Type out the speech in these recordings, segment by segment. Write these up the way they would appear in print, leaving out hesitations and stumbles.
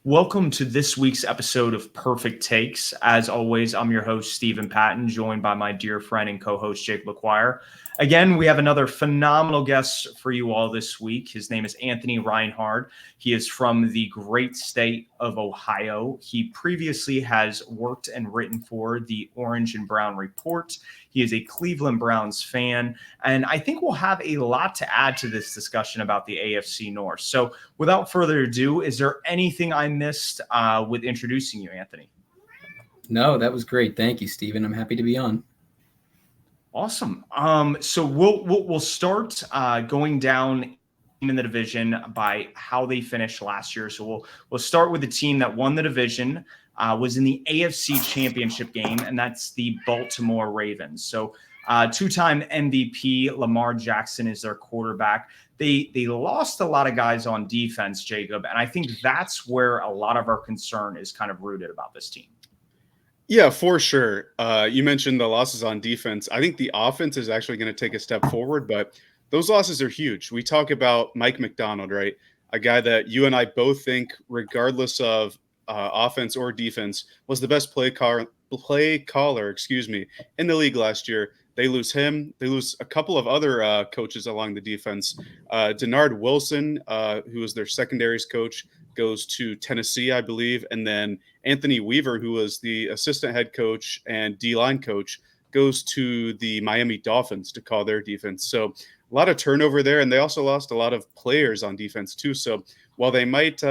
Welcome to this week's episode of Purrfect Takes. As always, I'm your host, Stephen Patton, joined by my dear friend and co-host, Jake LaQuire. Again, we have another phenomenal guest for you all this week. His name is Anthony Reinhard. He is from the great state of Ohio. He previously has worked and written for the Orange and Brown Report. He is a Cleveland Browns fan, and I think we'll have a lot to add to this discussion about the AFC North. So without further ado, is there anything I missed with introducing you, Anthony? No, that was great. Thank you, Stephen. I'm happy to be on. Awesome. So we'll start going down in the division by how they finished last year. So we'll start with the team that won the division, was in the AFC Championship game, and that's the Baltimore Ravens. So two-time MVP Lamar Jackson is their quarterback. They lost a lot of guys on defense, Jacob, and I think that's where a lot of our concern is kind of rooted about this team. Yeah, for sure. You mentioned the losses on defense. I think the offense is actually going to take a step forward, but those losses are huge. We talk about Mike Macdonald, right? A guy that you and I both think, regardless of offense or defense, was the best play caller, in the league last year. They lose him. They lose a couple of other coaches along the defense. Denard Wilson, who was their secondaries coach, goes to Tennessee, I believe. And then Anthony Weaver, who was the assistant head coach and D-line coach, goes to the Miami Dolphins to call their defense. So a lot of turnover there. And they also lost a lot of players on defense too. So while they might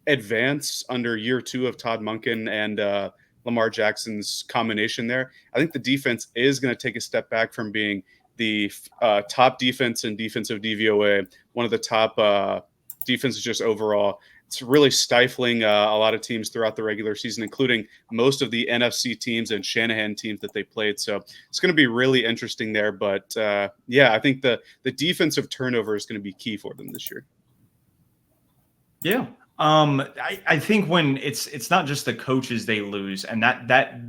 advance under year two of Todd Monken and Lamar Jackson's combination there, I think the defense is going to take a step back from being the top defense in defensive DVOA, one of the top defenses just overall. It's really stifling a lot of teams throughout the regular season, including most of the NFC teams and Shanahan teams that they played. So it's going to be really interesting there. But yeah, I think the defensive turnover is going to be key for them this year. Yeah. I think when it's not just the coaches they lose, and that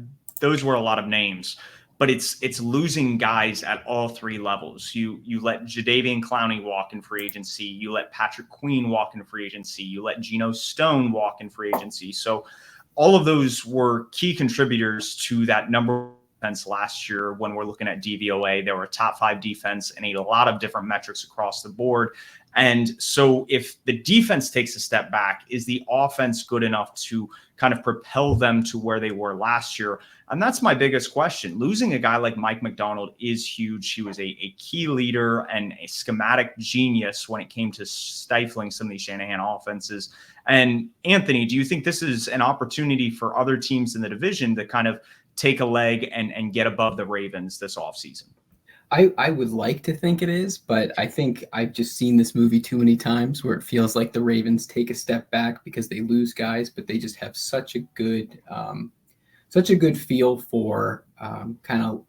those were a lot of names, but it's losing guys at all three levels. You let Jadeveon Clowney walk in free agency. You let Patrick Queen walk in free agency. You let Geno Stone walk in free agency. So all of those were key contributors to that number defense last year. When we're looking at DVOA, they were a top 5 defense and a lot of different metrics across the board. And so if the defense takes a step back, is the offense good enough to kind of propel them to where they were last year? And that's my biggest question. Losing a guy like Mike Macdonald is huge. He was a key leader and a schematic genius when it came to stifling some of these Shanahan offenses. And Anthony, do you think this is an opportunity for other teams in the division to kind of take a leg and get above the Ravens this offseason? I would like to think it is, but I think I've just seen this movie too many times where it feels like the Ravens take a step back because they lose guys, but they just have such a good feel for kind of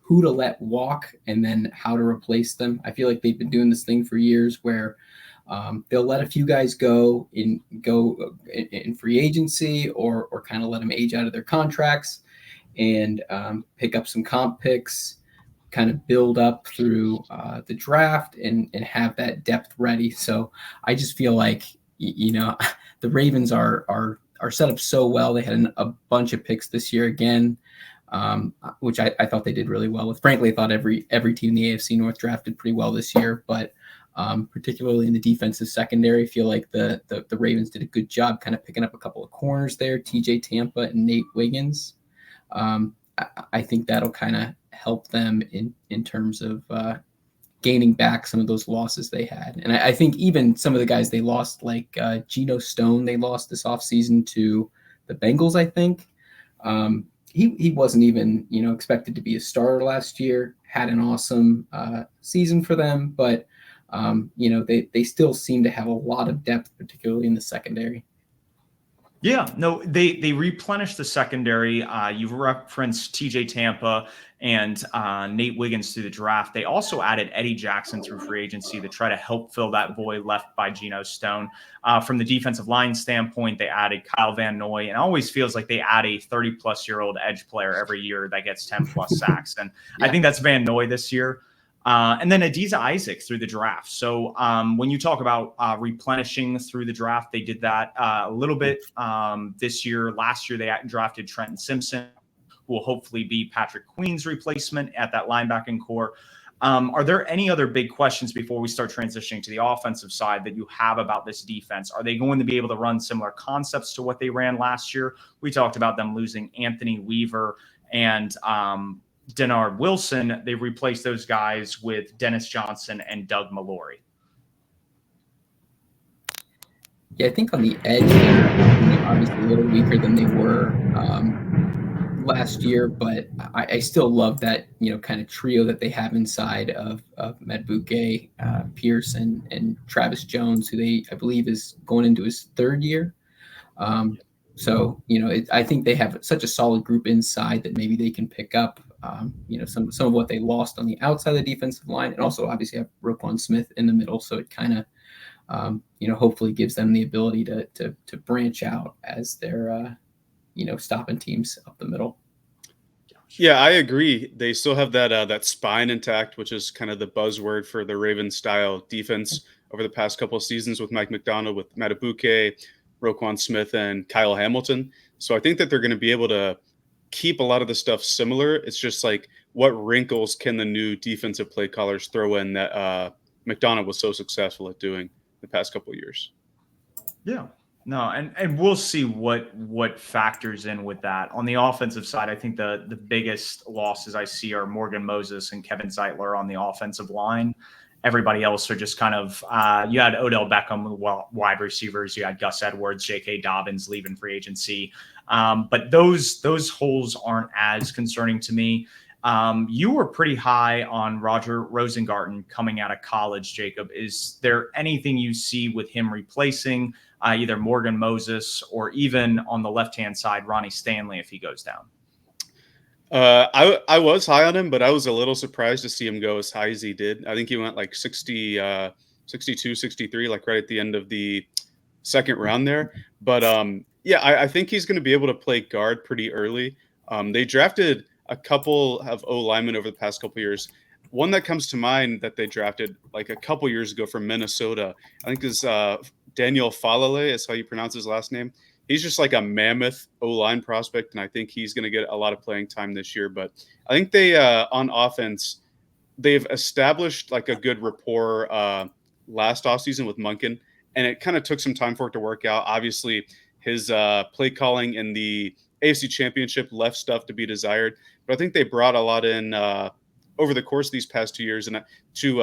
who to let walk and then how to replace them. I feel like they've been doing this thing for years where they'll let a few guys go in free agency or kind of let them age out of their contracts and pick up some comp picks, kind of build up through the draft and have that depth ready. So I just feel like, the Ravens are set up so well. They had a bunch of picks this year again, which I thought they did really well with. Frankly, I thought every team in the AFC North drafted pretty well this year, but particularly in the defensive secondary, I feel like the Ravens did a good job kind of picking up a couple of corners there, TJ Tampa and Nate Wiggins. I think that'll kind of help them in terms of gaining back some of those losses they had. And I think even some of the guys they lost, like Geno Stone, they lost this offseason to the Bengals, I think. He wasn't even, expected to be a starter last year, had an awesome season for them, but, they still seem to have a lot of depth, particularly in the secondary. Yeah, no, they replenished the secondary. You've referenced TJ Tampa and Nate Wiggins through the draft. They also added Eddie Jackson through free agency to try to help fill that void left by Geno Stone. From the defensive line standpoint, they added Kyle Van Noy, and it always feels like they add a 30-plus-year-old edge player every year that gets 10-plus sacks. And yeah. I think that's Van Noy this year. And then Adiza Isaac through the draft. So when you talk about replenishing through the draft, they did that a little bit this year. Last year, they drafted Trenton Simpson, who will hopefully be Patrick Queen's replacement at that linebacking core. Are there any other big questions before we start transitioning to the offensive side that you have about this defense? Are they going to be able to run similar concepts to what they ran last year? We talked about them losing Anthony Weaver and Denard Wilson. They replaced those guys with Dennis Johnson and Doug Mallory. Yeah, I think on the edge, they're obviously a little weaker than they were last year, but I still love that, kind of trio that they have inside of Madubuike, Pierce, and Travis Jones, who I believe is going into his third year. So, I think they have such a solid group inside that maybe they can pick up, some of what they lost on the outside of the defensive line, and also obviously have Roquan Smith in the middle. So it kind of, hopefully gives them the ability to branch out as they're, stopping teams up the middle. Yeah, I agree. They still have that spine intact, which is kind of the buzzword for the Ravens style defense over the past couple of seasons with Mike McDonald, with Madubuike, Roquan Smith, and Kyle Hamilton. So I think that they're going to be able to keep a lot of the stuff similar. It's just like, what wrinkles can the new defensive play callers throw in that McDonald was so successful at doing the past couple of years? Yeah. No, and we'll see what factors in with that. On the offensive side, I think the biggest losses I see are Morgan Moses and Kevin Zeitler on the offensive line. Everybody else are just kind of you had Odell Beckham, wide receivers. You had Gus Edwards, J.K. Dobbins leaving free agency. But those holes aren't as concerning to me. You were pretty high on Roger Rosengarten coming out of college, Jacob. Is there anything you see with him replacing either Morgan Moses or even on the left-hand side, Ronnie Stanley, if he goes down? I was high on him, but I was a little surprised to see him go as high as he did. I think he went like 60, 62, 63, like right at the end of the second round there. But yeah, I think he's going to be able to play guard pretty early. They drafted a couple of O linemen over the past couple of years. One that comes to mind that they drafted like a couple years ago from Minnesota, I think is Daniel Falale is how you pronounce his last name. He's just like a mammoth O-line prospect, and I think he's going to get a lot of playing time this year. But I think they, on offense, they've established like a good rapport last offseason with Monken, and it kind of took some time for it to work out. Obviously, his play calling in the AFC Championship left stuff to be desired, but I think they brought a lot in over the course of these past 2 years and to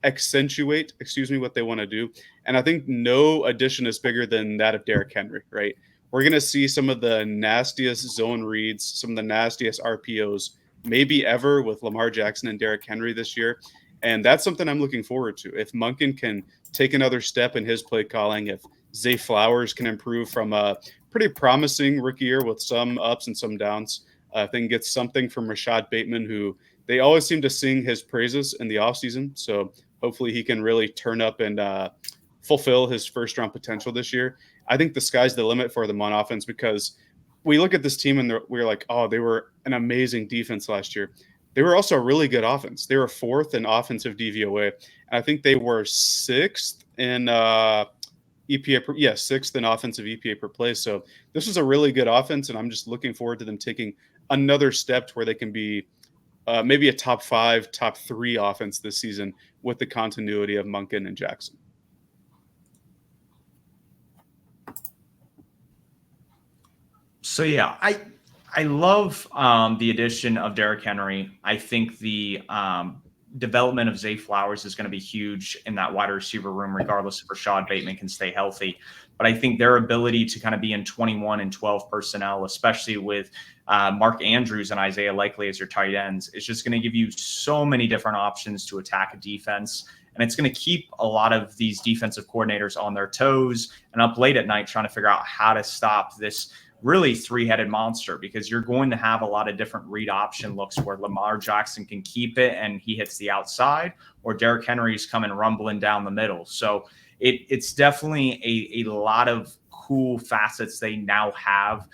accentuate, what they want to do. And I think no addition is bigger than that of Derrick Henry, right? We're going to see some of the nastiest zone reads, some of the nastiest RPOs maybe ever with Lamar Jackson and Derrick Henry this year. And that's something I'm looking forward to. If Monken can take another step in his play calling, if Zay Flowers can improve from a pretty promising rookie year with some ups and some downs, if they can get something from Rashad Bateman, who they always seem to sing his praises in the offseason. So hopefully he can really turn up and fulfill his first round potential this year. I think the sky's the limit for them on offense, because we look at this team and we're like, oh, they were an amazing defense last year. They were also a really good offense. They were fourth in offensive DVOA. And I think they were sixth in sixth in offensive EPA per play. So this was a really good offense, and I'm just looking forward to them taking another step to where they can be maybe a top 5, top 3 offense this season with the continuity of Monken and Jackson. So yeah, I love the addition of Derrick Henry. I think the development of Zay Flowers is going to be huge in that wide receiver room, regardless if Rashad Bateman can stay healthy. But I think their ability to kind of be in 21 and 12 personnel, especially with Mark Andrews and Isaiah Likely as your tight ends, is just going to give you so many different options to attack a defense. And it's going to keep a lot of these defensive coordinators on their toes and up late at night trying to figure out how to stop this really three-headed monster, because you're going to have a lot of different read option looks where Lamar Jackson can keep it and he hits the outside, or Derrick Henry's coming rumbling down the middle. So it's definitely a lot of cool facets they now have.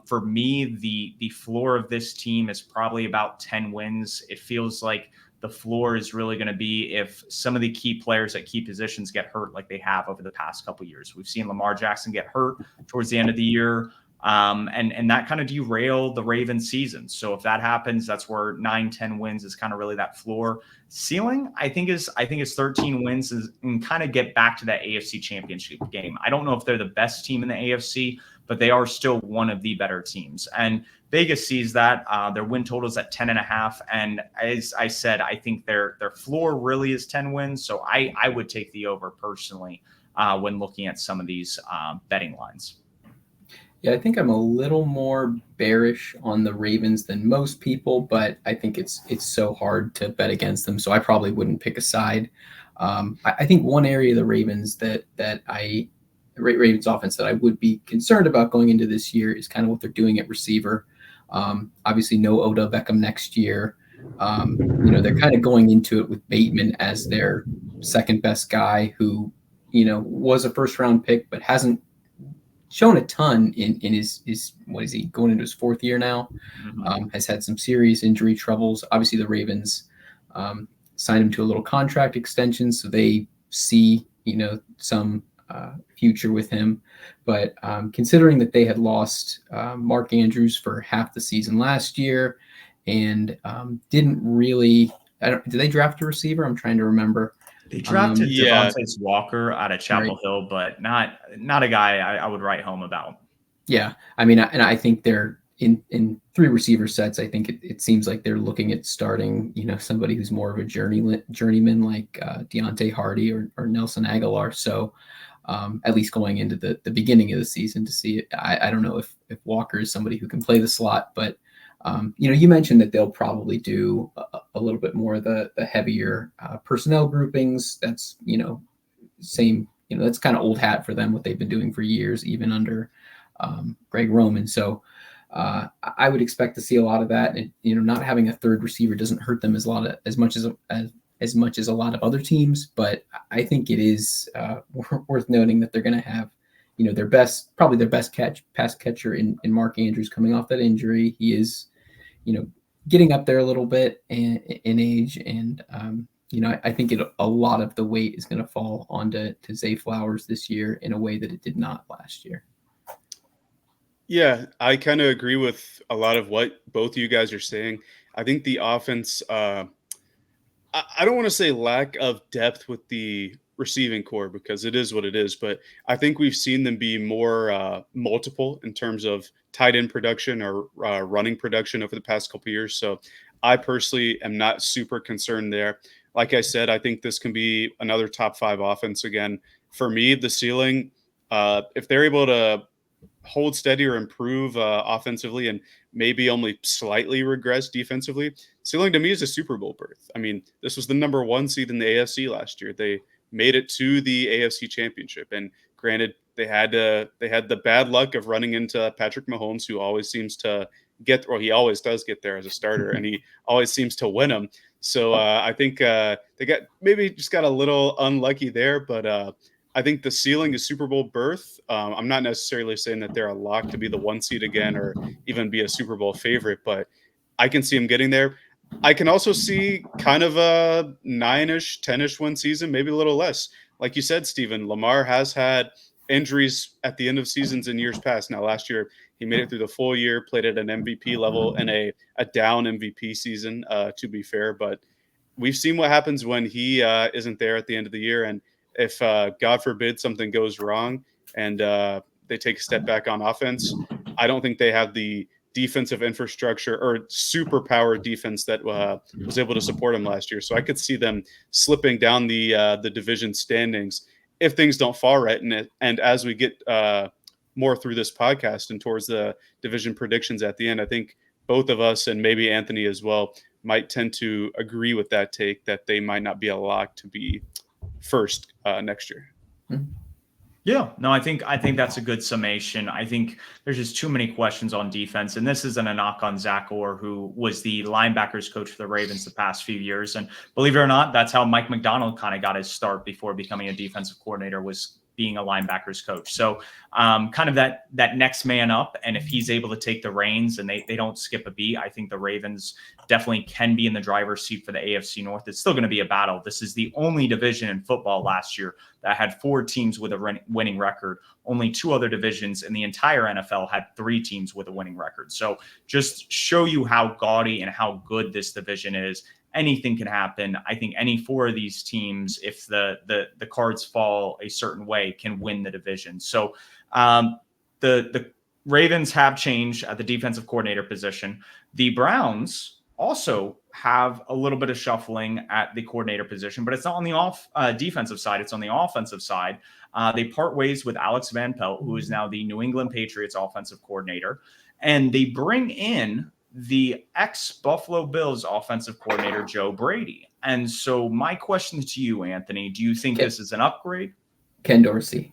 For me, the floor of this team is probably about 10 wins. It feels like the floor is really going to be if some of the key players at key positions get hurt like they have over the past couple of years. We've seen Lamar Jackson get hurt towards the end of the year. And that kind of derailed the Ravens season. So if that happens, that's where 9-10 wins is kind of really that floor. Ceiling, I think is 13 wins and kind of get back to that AFC championship game. I don't know if they're the best team in the AFC, but they are still one of the better teams. And Vegas sees that. Their win total is at 10.5. And as I said, I think their floor really is 10 wins. So I would take the over personally when looking at some of these betting lines. Yeah, I think I'm a little more bearish on the Ravens than most people, but I think it's so hard to bet against them, so I probably wouldn't pick a side. I think one area of the Ravens Ravens offense that I would be concerned about going into this year is kind of what they're doing at receiver. Obviously, no Odell Beckham next year. They're kind of going into it with Bateman as their second best guy, who was a first round pick but hasn't shown a ton in his what is he going into his fourth year now. Has had some serious injury troubles. Obviously the Ravens signed him to a little contract extension, so they see some future with him, but considering that they had lost Mark Andrews for half the season last year and didn't really did they draft a receiver? I'm trying to remember. They drafted Devontae Walker out of Chapel Hill, but not a guy I would write home about. Yeah, I mean, and I think they're in three receiver sets. I think it seems like they're looking at starting, somebody who's more of a journeyman like Deontay Hardy or Nelson Aguilar. So at least going into the beginning of the season to see it. I don't know if Walker is somebody who can play the slot, but you mentioned that they'll probably do a little bit more of the heavier personnel groupings. That's, same, that's kind of old hat for them, what they've been doing for years, even under Greg Roman. So I would expect to see a lot of that. And, not having a third receiver doesn't hurt them as much as a lot of other teams. But I think it is worth noting that they're going to have, probably their best pass catcher in Mark Andrews coming off that injury. He is, getting up there a little bit in age. And, I think a lot of the weight is going to fall onto Zay Flowers this year in a way that it did not last year. Yeah, I kind of agree with a lot of what both of you guys are saying. I think the offense, I don't want to say lack of depth with the receiving core because it is what it is, but I think we've seen them be more multiple in terms of tight end production or running production over the past couple of years. So I personally am not super concerned there. Like I said, I think this can be another top 5 offense again. For me, the ceiling, if they're able to hold steady or improve offensively and maybe only slightly regress defensively, ceiling to me is a Super Bowl berth. I mean, this was the number 1 seed in the AFC last year. They made it to the AFC Championship, and granted, they had the bad luck of running into Patrick Mahomes, who always seems to he always does get there as a starter, and he always seems to win them. So I think they got a little unlucky there, but I think the ceiling is Super Bowl berth. I'm not necessarily saying that they're a lock to be the 1 seed again or even be a Super Bowl favorite, but I can see them getting there. I can also see kind of a 9-ish, 10-ish win season, maybe a little less. Like you said, Steven, Lamar has had injuries at the end of seasons in years past. Now, last year, he made it through the full year, played at an MVP level in a down MVP season, to be fair. But we've seen what happens when he isn't there at the end of the year. And if, God forbid, something goes wrong and they take a step back on offense, I don't think they have the defensive infrastructure or super powered defense that was able to support him last year. So I could see them slipping down the division standings if things don't fall right. And as we get more through this podcast and towards the division predictions at the end, I think both of us and maybe Anthony as well might tend to agree with that take that they might not be a lock to be first next year. Mm-hmm. Yeah, no, I think that's a good summation. I think there's just too many questions on defense, and this isn't a knock on Zach Orr, who was the linebackers coach for the Ravens the past few years. And believe it or not, that's how Mike McDonald kind of got his start before becoming a defensive coordinator, was being a linebackers coach. So kind of that next man up. And if he's able to take the reins and they don't skip a beat, I think the Ravens definitely can be in the driver's seat for the AFC North. It's still going to be a battle. This is the only division in football last year that had 4 teams with a winning record. Only 2 other divisions in the entire NFL had 3 teams with a winning record. So just show you how gaudy and how good this division is. Anything can happen. I think any 4 of these teams, if the cards fall a certain way, can win the division. So the Ravens have changed at the defensive coordinator position. The Browns also have a little bit of shuffling at the coordinator position, but it's not on the defensive side. It's on the offensive side. They part ways with Alex Van Pelt, who is now the New England Patriots offensive coordinator, and they bring in the ex-Buffalo Bills offensive coordinator, Joe Brady. And so my question to you, Anthony, do you think this is an upgrade? Ken Dorsey.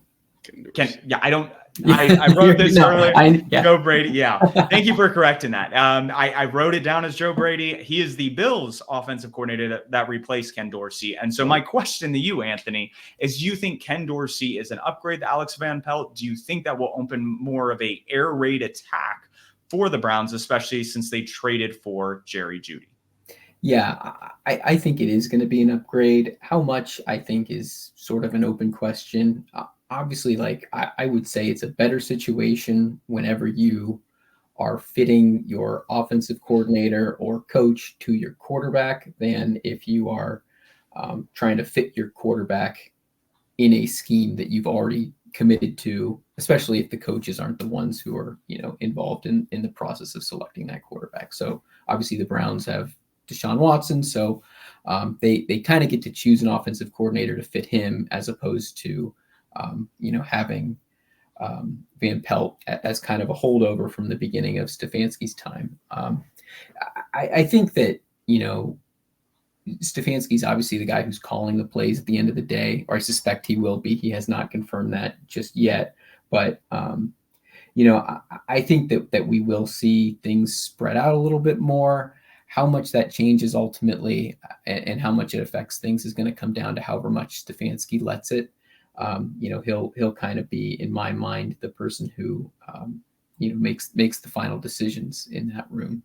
I wrote this earlier. Yeah. Joe Brady. Yeah. Thank you for correcting that. I wrote it down as Joe Brady. He is the Bills offensive coordinator that replaced Ken Dorsey. And so my question to you, Anthony, is do you think Ken Dorsey is an upgrade to Alex Van Pelt? Do you think that will open more of a air raid attack for the Browns, especially since they traded for Jerry Jeudy? Yeah, I think it is going to be an upgrade. How much, I think, is sort of an open question. Obviously, like I would say it's a better situation whenever you are fitting your offensive coordinator or coach to your quarterback than if you are trying to fit your quarterback in a scheme that you've already committed to, especially if the coaches aren't the ones who are, involved in the process of selecting that quarterback. So obviously the Browns have Deshaun Watson, so they kind of get to choose an offensive coordinator to fit him, as opposed to having Van Pelt as kind of a holdover from the beginning of Stefanski's time. I think that Stefanski's obviously the guy who's calling the plays at the end of the day, or I suspect he will be. He has not confirmed that just yet, but I think that we will see things spread out a little bit more. How much that changes ultimately and how much it affects things is going to come down to however much Stefanski lets it. He'll kind of be, in my mind, the person who makes the final decisions in that room.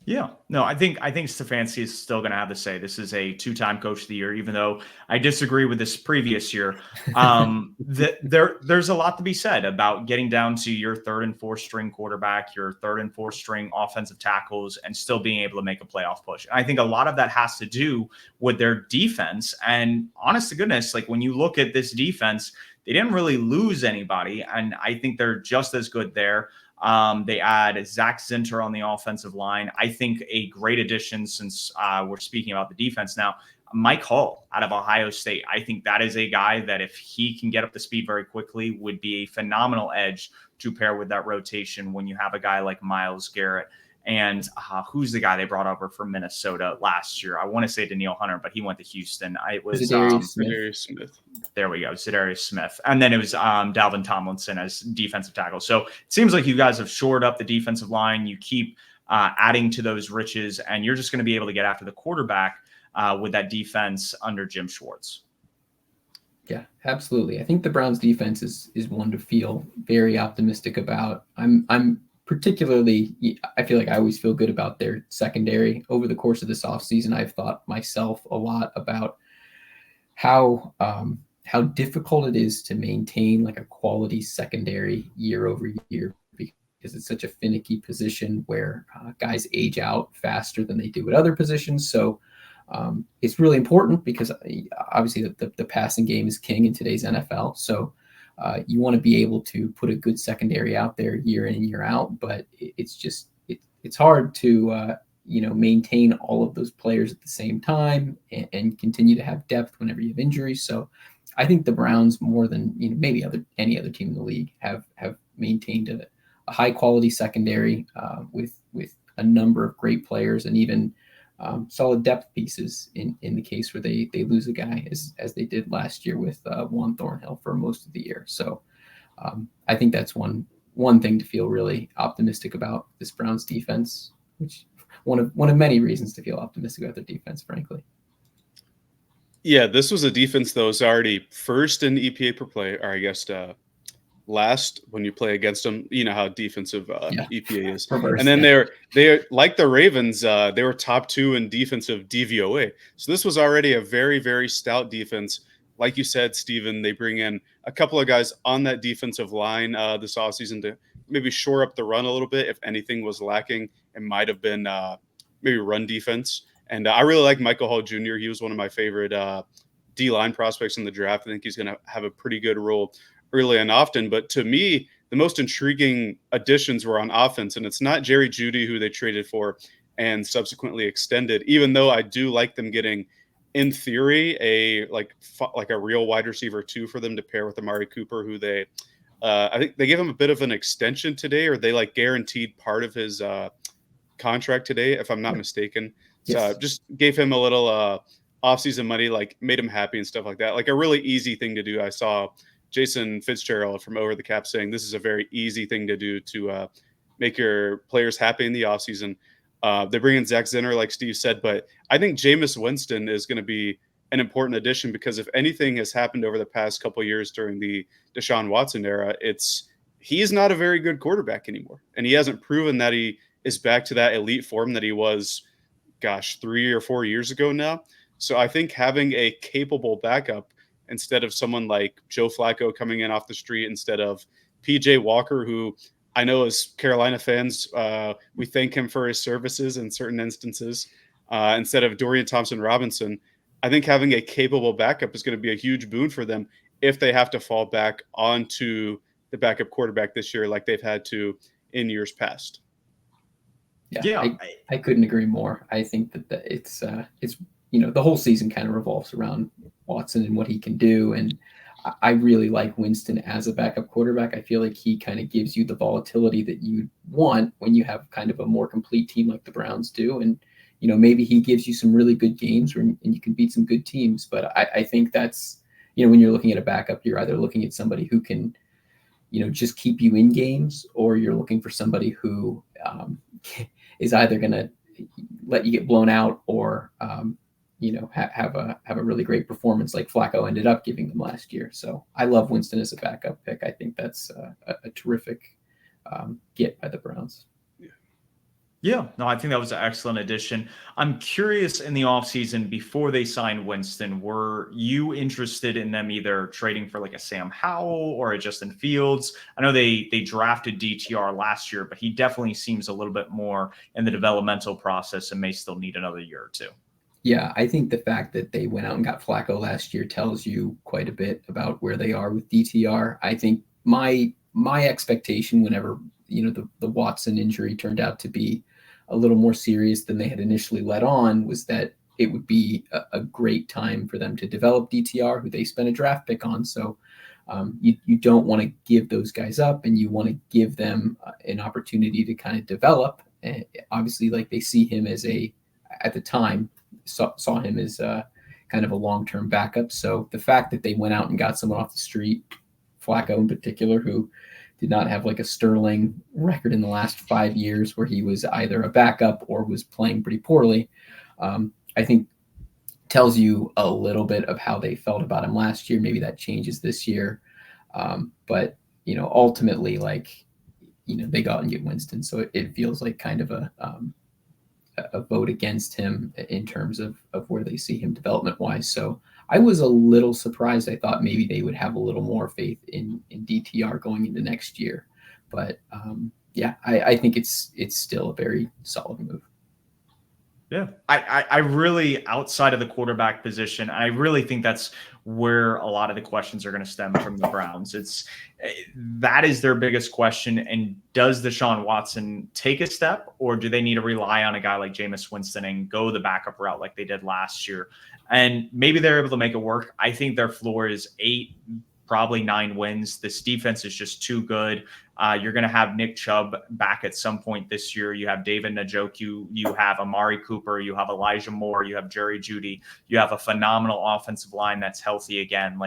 Yeah, no, I think Stefanski is still going to have to say this is a 2-time coach of the year, even though I disagree with this previous year. There's a lot to be said about getting down to your 3rd and 4th string quarterback, your 3rd and 4th string offensive tackles, and still being able to make a playoff push. And I think a lot of that has to do with their defense. And honest to goodness, like when you look at this defense, they didn't really lose anybody, and I think they're just as good there. They add Zach Zinter on the offensive line. I think a great addition, since we're speaking about the defense now, Mike Hall out of Ohio State. I think that is a guy that if he can get up to speed very quickly would be a phenomenal edge to pair with that rotation when you have a guy like Myles Garrett. And who's the guy they brought over from Minnesota last year? I want to say Danielle Hunter, but he went to Houston. It was Zadarius Smith. There we go, Zadarius Smith. And then it was Dalvin Tomlinson as defensive tackle. So it seems like you guys have shored up the defensive line. You keep adding to those riches, and you're just going to be able to get after the quarterback with that defense under Jim Schwartz. Yeah, absolutely. I think the Browns defense is one to feel very optimistic about. I'm particularly, I feel like I always feel good about their secondary. Over the course of this offseason, I've thought myself a lot about how difficult it is to maintain like a quality secondary year over year, because it's such a finicky position where guys age out faster than they do at other positions. So it's really important because obviously the passing game is king in today's NFL. So you want to be able to put a good secondary out there year in and year out, but it's hard to maintain all of those players at the same time and continue to have depth whenever you have injuries. So I think the Browns, more than maybe any other team in the league, have maintained a high quality secondary with a number of great players and even solid depth pieces in the case where they lose a guy as they did last year with Juan Thornhill for most of the year. So I think that's one thing to feel really optimistic about this Browns defense, which one of many reasons to feel optimistic about their defense, frankly. Yeah, this was a defense that was already first in EPA per play, or I guess last when you play against them. You know how defensive Yeah, EPA is, and reverse. then Yeah. they're like the Ravens. They were top 2 in defensive DVOA. So this was already a very, very stout defense. Like you said, Steven, they bring in a couple of guys on that defensive line this offseason to maybe shore up the run a little bit. If anything was lacking, it might have been maybe run defense. And I really like Michael Hall Jr. He was one of my favorite D line prospects in the draft. I think he's going to have a pretty good role early and often. But to me, the most intriguing additions were on offense, and it's not Jerry Jeudy, who they traded for and subsequently extended. Even though I do like them getting, in theory, a like a real wide receiver 2 for them to pair with Amari Cooper, who they I think they gave him a bit of an extension today, or they like guaranteed part of his contract today, if I'm not mistaken. So Yes. just gave him a little offseason money, like made him happy and stuff like that. Like a really easy thing to do. I saw Jason Fitzgerald from Over the Cap saying this is a very easy thing to do to make your players happy in the offseason. They bring in Zach Zinner, like Steve said, but I think Jameis Winston is going to be an important addition because if anything has happened over the past couple of years during the Deshaun Watson era, he's not a very good quarterback anymore. And he hasn't proven that he is back to that elite form that he was, 3 or 4 years ago now. So I think having a capable backup instead of someone like Joe Flacco coming in off the street, instead of PJ Walker, who I know as Carolina fans, we thank him for his services in certain instances, instead of Dorian Thompson-Robinson, I think having a capable backup is going to be a huge boon for them if they have to fall back onto the backup quarterback this year like they've had to in years past. Yeah, I couldn't agree more. I think that it's the whole season kind of revolves around Watson and what he can do, and I really like Winston as a backup quarterback. I feel like he kind of gives you the volatility that you want when you have kind of a more complete team like the Browns do, and maybe he gives you some really good games and you can beat some good teams. But I think that's when you're looking at a backup, you're either looking at somebody who can just keep you in games, or you're looking for somebody who is either going to let you get blown out or, have a really great performance like Flacco ended up giving them last year. So I love Winston as a backup pick. I think that's a terrific get by the Browns. Yeah, no, I think that was an excellent addition. I'm curious, in the offseason, before they signed Winston, were you interested in them either trading for like a Sam Howell or a Justin Fields? I know they drafted DTR last year, but he definitely seems a little bit more in the developmental process and may still need another year or two. Yeah, I think the fact that they went out and got Flacco last year tells you quite a bit about where they are with DTR. I think my expectation whenever, the Watson injury turned out to be a little more serious than they had initially let on was that it would be a great time for them to develop DTR, who they spent a draft pick on. So you don't want to give those guys up, and you want to give them an opportunity to kind of develop. And obviously, like they see him as at the time, saw him as kind of a long-term backup. So the fact that they went out and got someone off the street, Flacco in particular, who did not have like a sterling record in the last 5 years where he was either a backup or was playing pretty poorly, I think tells you a little bit of how they felt about him last year. Maybe that changes this year. But, ultimately, they go out and get Winston. So it feels like kind of a vote against him in terms of where they see him development wise. So I was a little surprised. I thought maybe they would have a little more faith in DTR going into next year, but I think it's still a very solid move. Yeah, I really, outside of the quarterback position, I really think that's where a lot of the questions are going to stem from the Browns. That is their biggest question. And does Deshaun Watson take a step, or do they need to rely on a guy like Jameis Winston and go the backup route like they did last year? And maybe they're able to make it work. I think their floor is 8, probably 9 wins. This defense is just too good. You're going to have Nick Chubb back at some point this year. You have David Njoku. You have Amari Cooper. You have Elijah Moore. You have Jerry Jeudy. You have a phenomenal offensive line that's healthy again.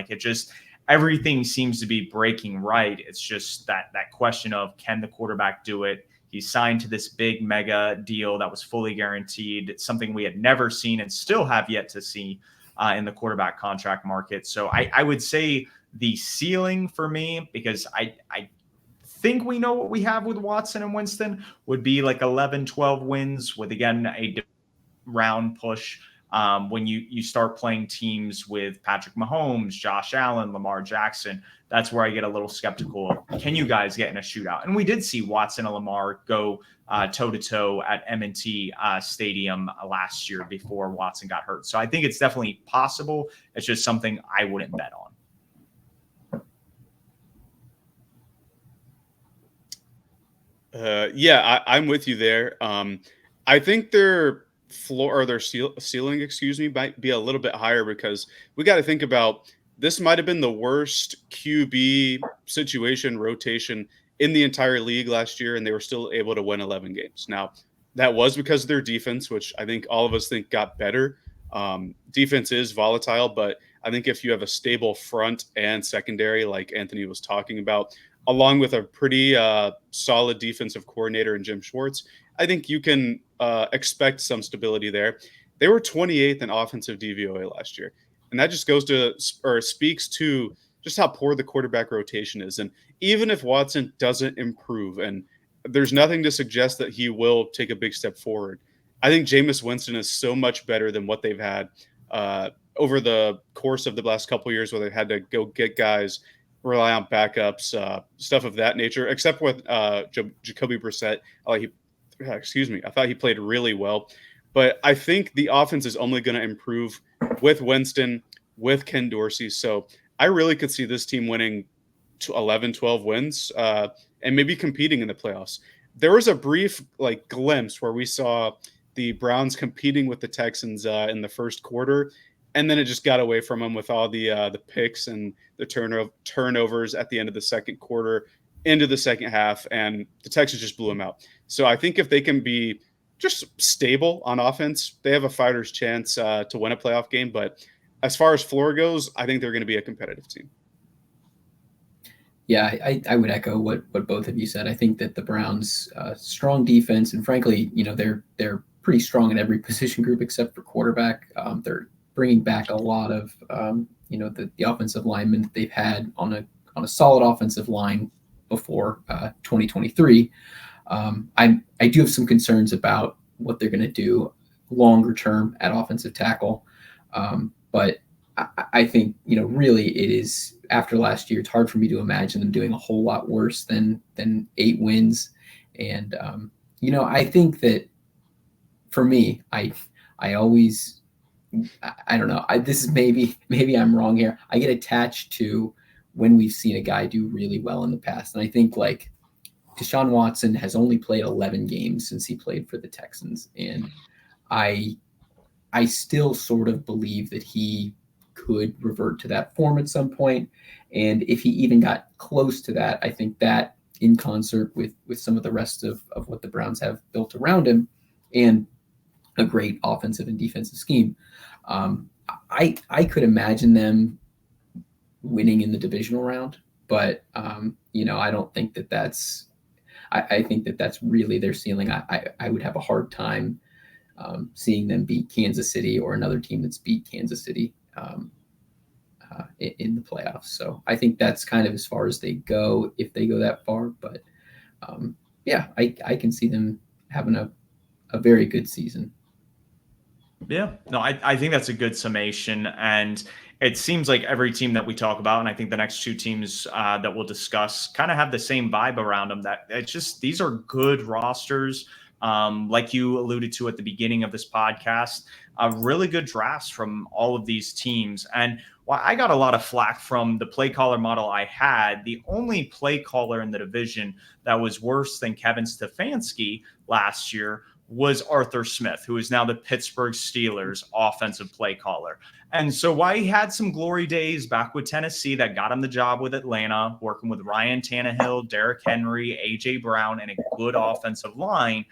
Everything seems to be breaking right. It's just that question of, can the quarterback do it? He's signed to this big mega deal that was fully guaranteed. It's something we had never seen and still have yet to see in the quarterback contract market. So I would say the ceiling for me, because I think we know what we have with Watson and Winston, would be like 11, 12 wins with, again, a round push. When you start playing teams with Patrick Mahomes, Josh Allen, Lamar Jackson, that's where I get a little skeptical of, can you guys get in a shootout? And we did see Watson and Lamar go toe-to-toe at M&T Stadium last year before Watson got hurt. So I think it's definitely possible. It's just something I wouldn't bet on. I'm with you there. I think their floor or their ceiling, might be a little bit higher, because we got to think about, this might have been the worst QB situation rotation in the entire league last year, and they were still able to win 11 games. Now, that was because of their defense, which I think all of us think got better. Defense is volatile, but I think if you have a stable front and secondary, like Anthony was talking about, along with a pretty solid defensive coordinator in Jim Schwartz, I think you can expect some stability there. They were 28th in offensive DVOA last year, and that just goes to, or speaks to, just how poor the quarterback rotation is. And even if Watson doesn't improve, and there's nothing to suggest that he will take a big step forward, I think Jameis Winston is so much better than what they've had over the course of the last couple of years, where they've had to go get guys, rely on backups, stuff of that nature, except with Jacoby Brissett. I thought he played really well. But I think the offense is only going to improve with Winston, with Ken Dorsey. So I really could see this team winning 11, 12 wins and maybe competing in the playoffs. There was a brief glimpse where we saw the Browns competing with the Texans in the first quarter, and then it just got away from them with all the picks and the turnovers at the end of the second quarter into the second half, and the Texans just blew them out. So I think if they can be just stable on offense, they have a fighter's chance to win a playoff game. But as far as floor goes, I think they're going to be a competitive team. Yeah, I would echo what both of you said. I think that the Browns' strong defense, and frankly, they're pretty strong in every position group except for quarterback. They're bringing back a lot of the offensive linemen that they've had on a solid offensive line before 2023. I do have some concerns about what they're going to do longer term at offensive tackle, but I think really it is, after last year, it's hard for me to imagine them doing a whole lot worse than 8 wins. And I think that for me, I always, I don't know. This is maybe I'm wrong here. I get attached to when we've seen a guy do really well in the past, and I think Deshaun Watson has only played 11 games since he played for the Texans, and I still sort of believe that he could revert to that form at some point. And if he even got close to that, I think that, in concert with some of the rest of what the Browns have built around him and a great offensive and defensive scheme, I could imagine them winning in the divisional round. But I don't think that that's. I think that that's really their ceiling. I would have a hard time seeing them beat Kansas City or another team that's beat Kansas City in the playoffs. So I think that's kind of as far as they go, if they go that far. But I can see them having a very good season. Yeah, no, I think that's a good summation. And it seems like every team that we talk about, and I think the next 2 teams that we'll discuss, kind of have the same vibe around them, that it's just, these are good rosters. Like you alluded to at the beginning of this podcast, really good drafts from all of these teams. And while I got a lot of flack from the play caller model I had, the only play caller in the division that was worse than Kevin Stefanski last year was Arthur Smith, who is now the Pittsburgh Steelers offensive play caller. And so while he had some glory days back with Tennessee that got him the job with Atlanta, working with Ryan Tannehill, Derrick Henry, A.J. Brown, and a good offensive line,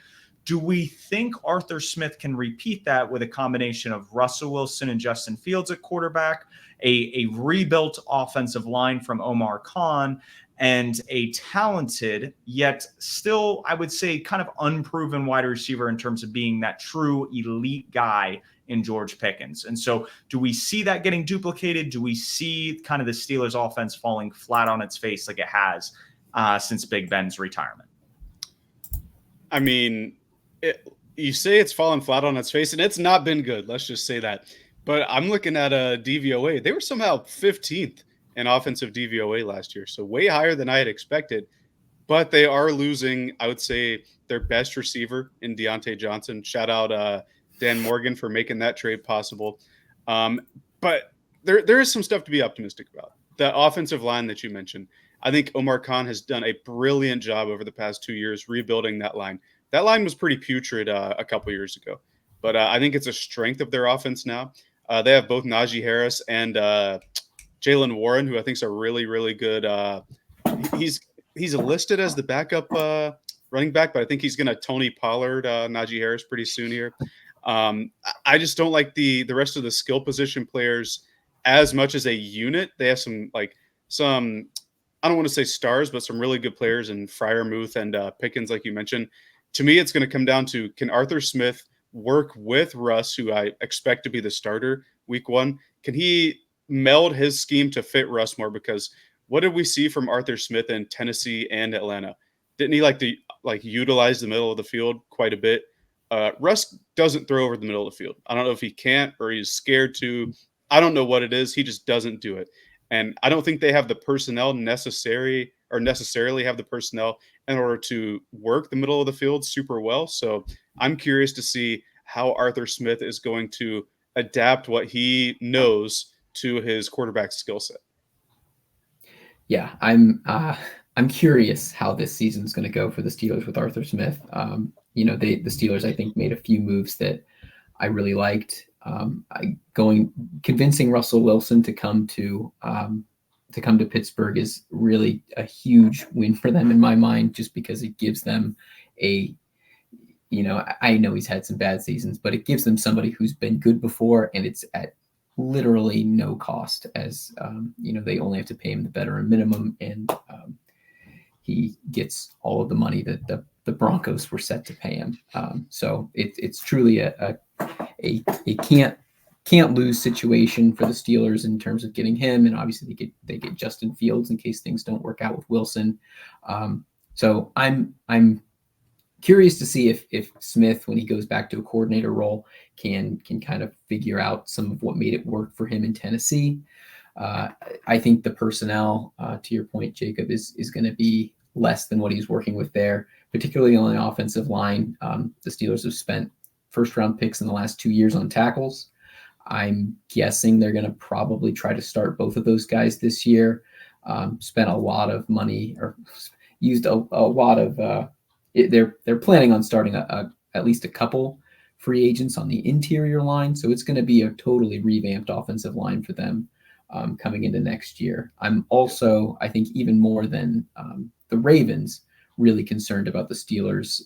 do we think Arthur Smith can repeat that with a combination of Russell Wilson and Justin Fields at quarterback, a rebuilt offensive line from Omar Khan, and a talented, yet still, I would say, kind of unproven wide receiver in terms of being that true elite guy in George Pickens. And so do we see that getting duplicated? Do we see kind of the Steelers offense falling flat on its face like it has since Big Ben's retirement? I mean, you say it's fallen flat on its face, and it's not been good. Let's just say that. But I'm looking at a DVOA. They were somehow 15th in offensive DVOA last year, so way higher than I had expected. But they are losing, I would say, their best receiver in Deontay Johnson. Shout out Dan Morgan for making that trade possible. But there is some stuff to be optimistic about. The offensive line that you mentioned, I think Omar Khan has done a brilliant job over the past 2 years rebuilding that line. That line was pretty putrid a couple years ago. But I think it's a strength of their offense now. They have both Najee Harris and Jalen Warren, who I think is a really, really good he's listed as the backup running back, but I think he's going to Tony Pollard Najee Harris pretty soon here. I just don't like the rest of the skill position players as much as a unit. They have some I don't want to say stars, but some really good players in Freiermuth and Pickens, like you mentioned. To me, it's going to come down to, can Arthur Smith work with Russ, who I expect to be the starter week 1? Can he meld his scheme to fit Russ more? Because what did we see from Arthur Smith in Tennessee and Atlanta? Didn't he like to utilize the middle of the field quite a bit? Russ doesn't throw over the middle of the field. I don't know if he can't or he's scared to. I don't know what it is. He just doesn't do it. And I don't think they have the personnel necessarily have the personnel in order to work the middle of the field super well. So I'm curious to see how Arthur Smith is going to adapt what he knows to his quarterback skill set. Yeah, I'm curious how this season's going to go for the Steelers with Arthur Smith. The Steelers, I think, made a few moves that I really liked. Convincing Russell Wilson to come to Pittsburgh is really a huge win for them in my mind, just because it gives them I know he's had some bad seasons, but it gives them somebody who's been good before, and it's at literally no cost, as they only have to pay him the veteran minimum, and he gets all of the money that the Broncos were set to pay him. So it's truly a can't lose situation for the Steelers in terms of getting him, and obviously they get Justin Fields in case things don't work out with Wilson. So I'm curious to see if Smith, when he goes back to a coordinator role, can kind of figure out some of what made it work for him in Tennessee. I think the personnel, to your point, Jacob, is going to be less than what he's working with there, particularly on the offensive line. The Steelers have spent first-round picks in the last 2 years on tackles. I'm guessing they're going to probably try to start both of those guys this year. Spent a lot of money, or used a lot of they're planning on starting at least a couple free agents on the interior line. So it's going to be a totally revamped offensive line for them coming into next year. I'm also, I think, even more than the Ravens, really concerned about the Steelers'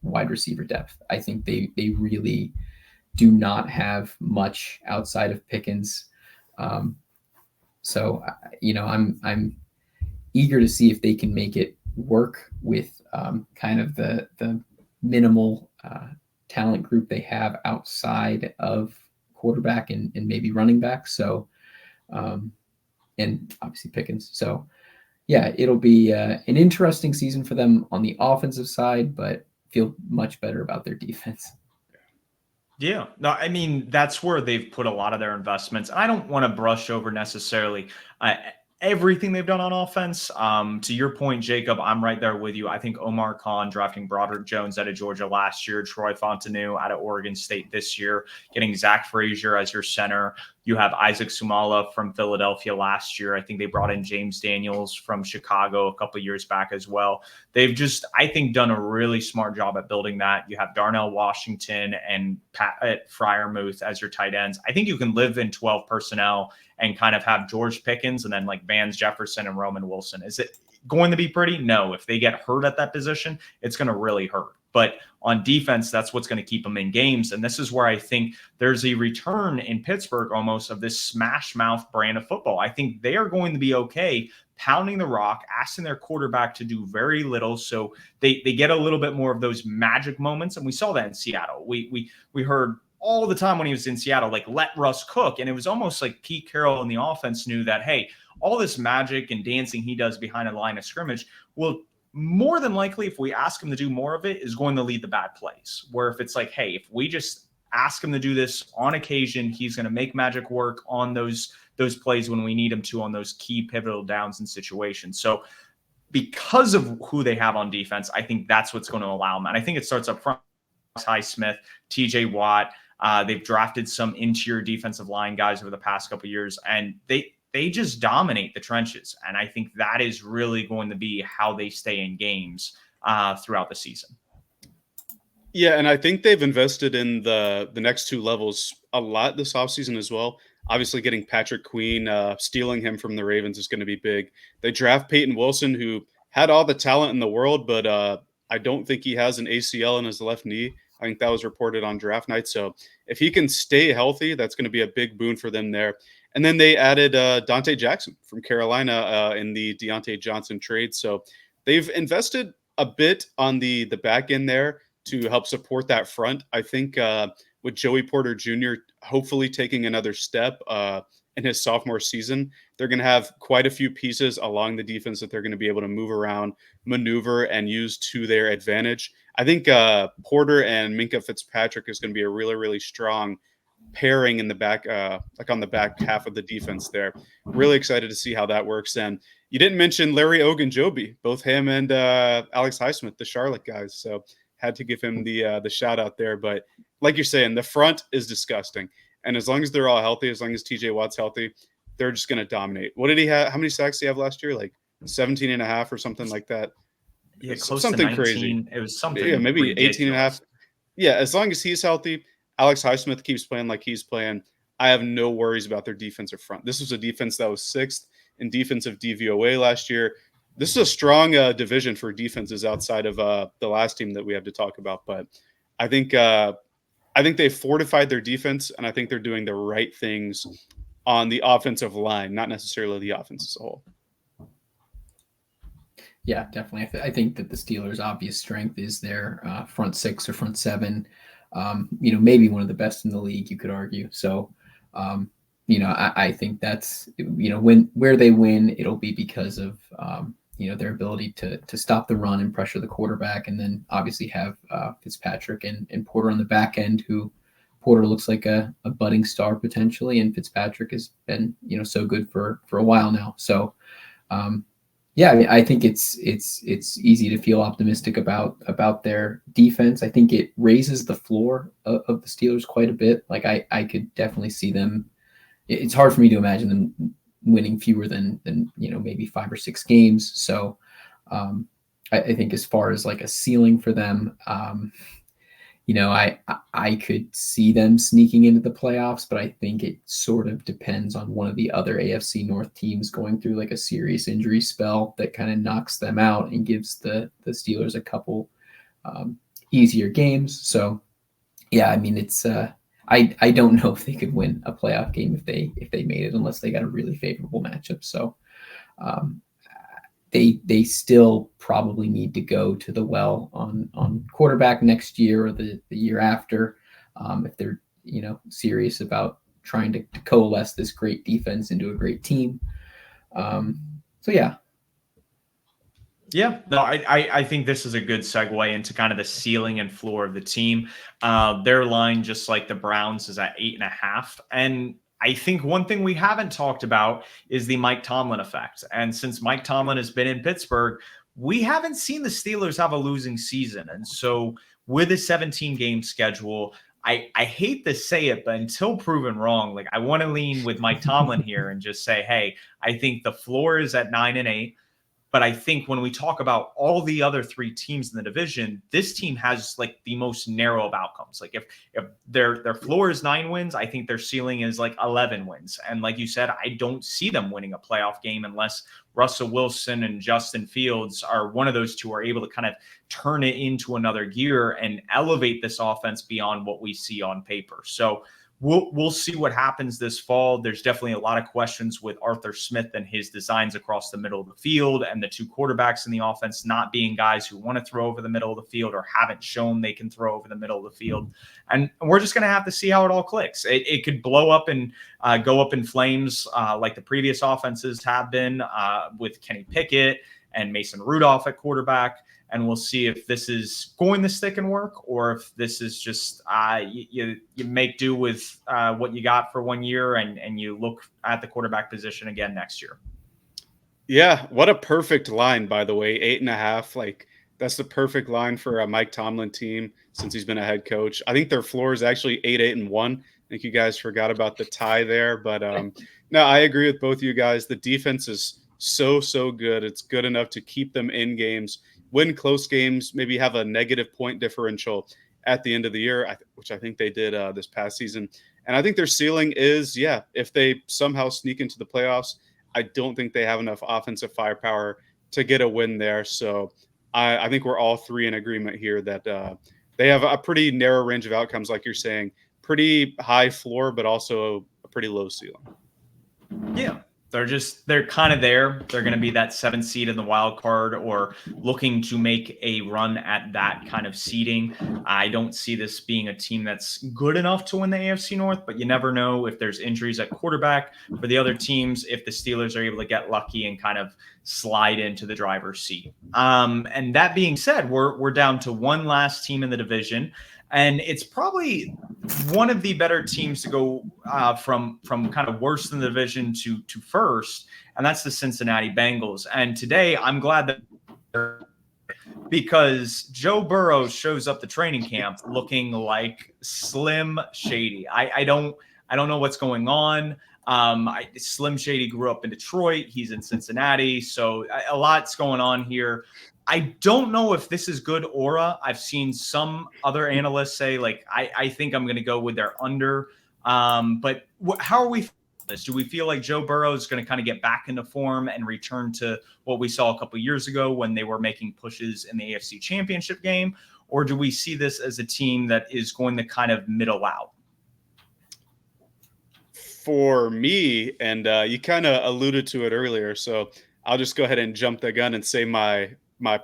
wide receiver depth. I think they really do not have much outside of Pickens. So I'm eager to see if they can make it work with kind of the minimal talent group they have outside of quarterback and maybe running back. So, and obviously Pickens. So yeah, it'll be an interesting season for them on the offensive side, but feel much better about their defense. Yeah, no, I mean, that's where they've put a lot of their investments. I don't want to brush over necessarily everything they've done on offense. To your point, Jacob, I'm right there with you. I think Omar Khan drafting Broderick Jones out of Georgia last year, Troy Fontenot out of Oregon State this year, getting Zach Frazier as your center. You have Isaac Sumala from Philadelphia last year. I think they brought in James Daniels from Chicago a couple of years back as well. They've just, I think, done a really smart job at building that. You have Darnell Washington and Pat Freiermuth as your tight ends. I think you can live in 12 personnel and kind of have George Pickens and then like Vance Jefferson and Roman Wilson. Is it going to be pretty? No. If they get hurt at that position, it's going to really hurt. But on defense, that's what's going to keep them in games. And this is where I think there's a return in Pittsburgh almost of this smash mouth brand of football. I think they are going to be okay pounding the rock, asking their quarterback to do very little. So they get a little bit more of those magic moments. And we saw that in Seattle. We heard all the time when he was in Seattle, like, let Russ cook. And it was almost like Pete Carroll and the offense knew that, hey, all this magic and dancing he does behind a line of scrimmage will more than likely, if we ask him to do more of it, is going to lead to bad plays. Where if it's like, hey, if we just ask him to do this on occasion, he's going to make magic work on those plays when we need him to, on those key pivotal downs and situations. So because of who they have on defense, I think that's what's going to allow them. And I think it starts up front. Highsmith, TJ Watt. They've drafted some interior defensive line guys over the past couple of years, and they just dominate the trenches. And I think that is really going to be how they stay in games throughout the season. Yeah, and I think they've invested in the next two levels a lot this offseason as well. Obviously, getting Patrick Queen, stealing him from the Ravens is going to be big. They draft Peyton Wilson, who had all the talent in the world, but I don't think he has an ACL in his left knee. I think that was reported on draft night. So if he can stay healthy, that's going to be a big boon for them there. And then they added Dante Jackson from Carolina in the Deontay Johnson trade. So they've invested a bit on the back end there to help support that front. I think with Joey Porter Jr. hopefully taking another step in his sophomore season, they're going to have quite a few pieces along the defense that they're going to be able to move around, maneuver, and use to their advantage. I think Porter and Minkah Fitzpatrick is going to be a really, really strong pairing in the back, like on the back half of the defense there. Really excited to see how that works. And you didn't mention Larry Ogunjobi, both him and Alex Highsmith, the Charlotte guys. So had to give him the shout out there. But like you're saying, the front is disgusting. And as long as they're all healthy, as long as TJ Watt's healthy, they're just going to dominate. What did he have? How many sacks did he have last year? Like 17 and a half or something like that. Yeah, close something to 19. Crazy. It was something. Yeah, maybe ridiculous. 18 and a half. Yeah, as long as he's healthy, Alex Highsmith keeps playing like he's playing, I have no worries about their defensive front. This was a defense that was 6th in defensive DVOA last year. This is a strong division for defenses outside of the last team that we have to talk about. But I think they fortified their defense, and I think they're doing the right things on the offensive line, not necessarily the offense as a whole. Yeah, definitely. I think that the Steelers' obvious strength is their front 6 or front 7. Maybe one of the best in the league, you could argue. So, I think that's, where they win, it'll be because of, their ability to stop the run and pressure the quarterback. And then obviously have Fitzpatrick and Porter on the back end, who Porter looks like a budding star potentially. And Fitzpatrick has been, so good for a while now. So, I think it's easy to feel optimistic about their defense. I think it raises the floor of the Steelers quite a bit. Like I could definitely see them. It's hard for me to imagine them winning fewer than maybe 5 or 6 games. So I think as far as like a ceiling for them, I could see them sneaking into the playoffs, but I think it sort of depends on one of the other AFC North teams going through like a serious injury spell that kind of knocks them out and gives the Steelers a couple easier games. So, yeah, I mean, it's I don't know if they could win a playoff game if they made it, unless they got a really favorable matchup. So, they still probably need to go to the well on quarterback next year or the year after, if they're serious about trying to coalesce this great defense into a great team. So yeah. Yeah, no, I think this is a good segue into kind of the ceiling and floor of the team. Their line, just like the Browns, is at 8.5, and I think one thing we haven't talked about is the Mike Tomlin effect. And since Mike Tomlin has been in Pittsburgh, we haven't seen the Steelers have a losing season. And so with a 17-game schedule, I hate to say it, but until proven wrong, like I want to lean with Mike Tomlin here and just say, hey, I think the floor is at 9-8. But I think when we talk about all the other 3 teams in the division, this team has like the most narrow of outcomes. Like if their floor is 9 wins, I think their ceiling is like 11 wins. And like you said, I don't see them winning a playoff game unless Russell Wilson and Justin Fields are one of those two are able to kind of turn it into another gear and elevate this offense beyond what we see on paper. So we'll see what happens this fall. There's definitely a lot of questions with Arthur Smith and his designs across the middle of the field, and the two quarterbacks in the offense not being guys who want to throw over the middle of the field or haven't shown they can throw over the middle of the field. And we're just going to have to see how it all clicks. It could blow up and go up in flames like the previous offenses have been with Kenny Pickett and Mason Rudolph at quarterback. And we'll see if this is going to stick and work, or if this is just you make do with what you got for 1 year and you look at the quarterback position again next year. Yeah, what a perfect line, by the way. 8.5. Like, that's the perfect line for a Mike Tomlin team since he's been a head coach. I think their floor is actually 8-8-1. I think you guys forgot about the tie there, but no, I agree with both of you guys. The defense is so good. It's good enough to keep them in games, win close games, maybe have a negative point differential at the end of the year, which I think they did this past season. And I think their ceiling is, if they somehow sneak into the playoffs, I don't think they have enough offensive firepower to get a win there. So I think we're all three in agreement here that they have a pretty narrow range of outcomes, like you're saying, pretty high floor, but also a pretty low ceiling. Yeah. They're kind of there. They're going to be that 7th seed in the wild card or looking to make a run at that kind of seeding. I don't see this being a team that's good enough to win the AFC North, but you never know if there's injuries at quarterback for the other teams, if the Steelers are able to get lucky and kind of slide into the driver's seat. And that being said, we're down to one last team in the division. And it's probably one of the better teams to go from kind of worst in the division to first, and that's the Cincinnati Bengals. And today, I'm glad that because Joe Burrow shows up to training camp looking like Slim Shady. I don't know what's going on. Slim Shady grew up in Detroit. He's in Cincinnati, so a lot's going on here. I don't know if this is good aura. I've seen some other analysts say, like, I think I'm going to go with their under. But how are we feeling this? Do we feel like Joe Burrow is going to kind of get back into form and return to what we saw a couple of years ago when they were making pushes in the AFC Championship game? Or do we see this as a team that is going to kind of middle out? For me, and you kind of alluded to it earlier, so I'll just go ahead and jump the gun and say my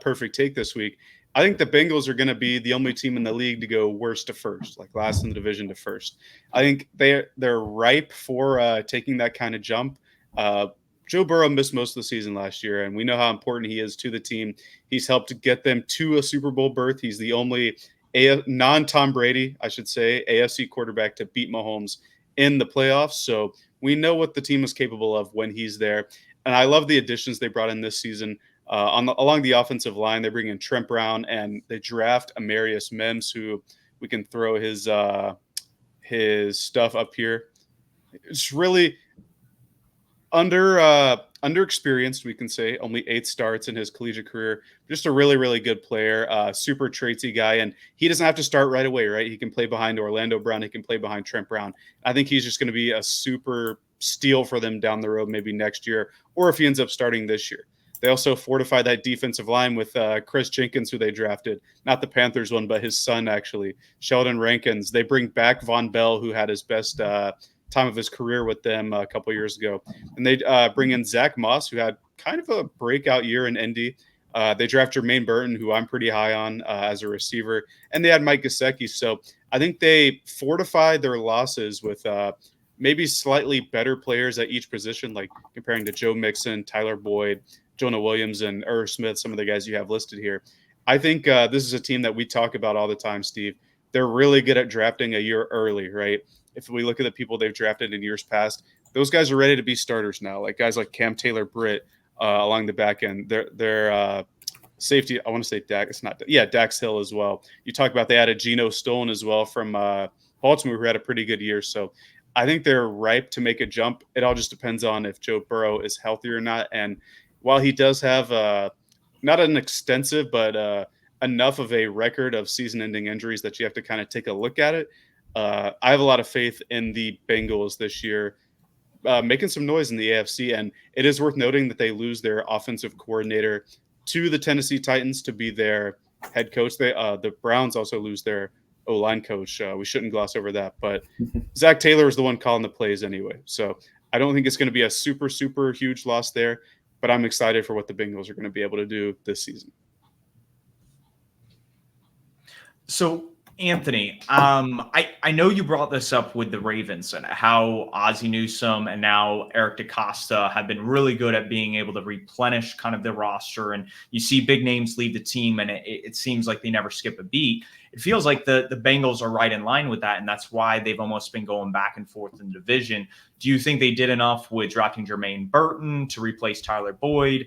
perfect take this week. I think the Bengals are going to be the only team in the league to go worst to first, like last in the division to first. I think they're ripe for taking that kind of jump. Joe Burrow missed most of the season last year, and we know how important he is to the team. He's helped get them to a Super Bowl berth. He's the only non-Tom Brady, I should say, AFC quarterback to beat Mahomes in the playoffs. So we know what the team is capable of when he's there. And I love the additions they brought in this season. Along the offensive line, they bring in Trent Brown and they draft Amarius Mims, who we can throw his stuff up here. It's really underexperienced, we can say. Only 8 starts in his collegiate career. Just a really, really good player, super traitsy guy. And he doesn't have to start right away, right? He can play behind Orlando Brown. He can play behind Trent Brown. I think he's just going to be a super steal for them down the road, maybe next year, or if he ends up starting this year. They also fortify that defensive line with Chris Jenkins, who they drafted, not the Panthers one, but his son, actually, Sheldon Rankins. They bring back Von Bell, who had his best time of his career with them a couple years ago. And they bring in Zach Moss, who had kind of a breakout year in Indy. They draft Jermaine Burton, who I'm pretty high on as a receiver. And they had Mike Gesicki. So I think they fortified their losses with maybe slightly better players at each position, like comparing to Joe Mixon, Tyler Boyd, Jonah Williams, and Irv Smith, some of the guys you have listed here. I think this is a team that we talk about all the time, Steve. They're really good at drafting a year early, right? If we look at the people they've drafted in years past, those guys are ready to be starters now. Like guys like Cam Taylor-Britt along the back end. Their safety, I want to say Dak. It's not. Yeah, Dax Hill as well. You talk about they added Geno Stone as well from Baltimore, who had a pretty good year. So I think they're ripe to make a jump. It all just depends on if Joe Burrow is healthy or not. And while he does have not an extensive, but enough of a record of season-ending injuries that you have to kind of take a look at it, I have a lot of faith in the Bengals this year, making some noise in the AFC. And it is worth noting that they lose their offensive coordinator to the Tennessee Titans to be their head coach. The Browns also lose their O-line coach. We shouldn't gloss over that. But Zach Taylor was the one calling the plays anyway. So I don't think it's going to be a super, super huge loss there. But I'm excited for what the Bengals are going to be able to do this season. So, Anthony, I know you brought this up with the Ravens and how Ozzie Newsome and now Eric DeCosta have been really good at being able to replenish kind of the roster. And you see big names leave the team, and it seems like they never skip a beat. It feels like the Bengals are right in line with that, and that's why they've almost been going back and forth in the division. Do you think they did enough with drafting Jermaine Burton to replace Tyler Boyd,